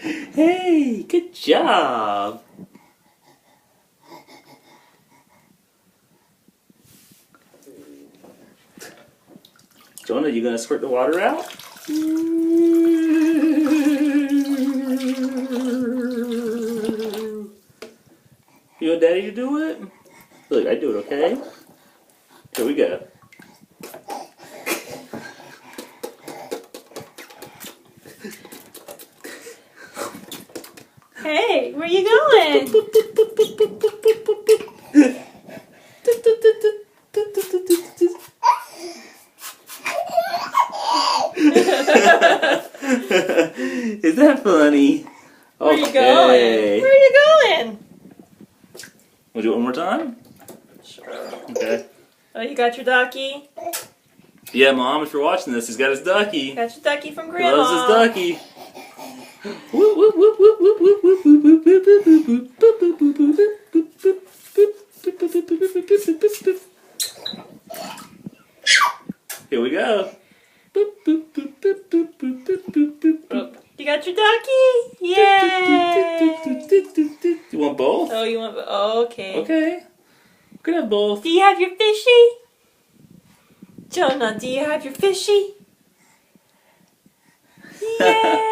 Hey, good job. Jonah, you gonna squirt the water out? You want Daddy to do it? Look, I do it, okay? Here we go. Hey, where you going? Is that funny? Where you going? Where you going? We'll do it one more time? Sure. Okay. Oh, you got your ducky? Yeah, Mom, if you're watching this, he's got his ducky. Got your ducky from He Grandma. loves his ducky. Here we go. You got your ducky? Yay! You want both? Oh, you want... Oh, okay. Okay. We're gonna have both. Do you have your fishy? Jonah, do you have your fishy? Yay!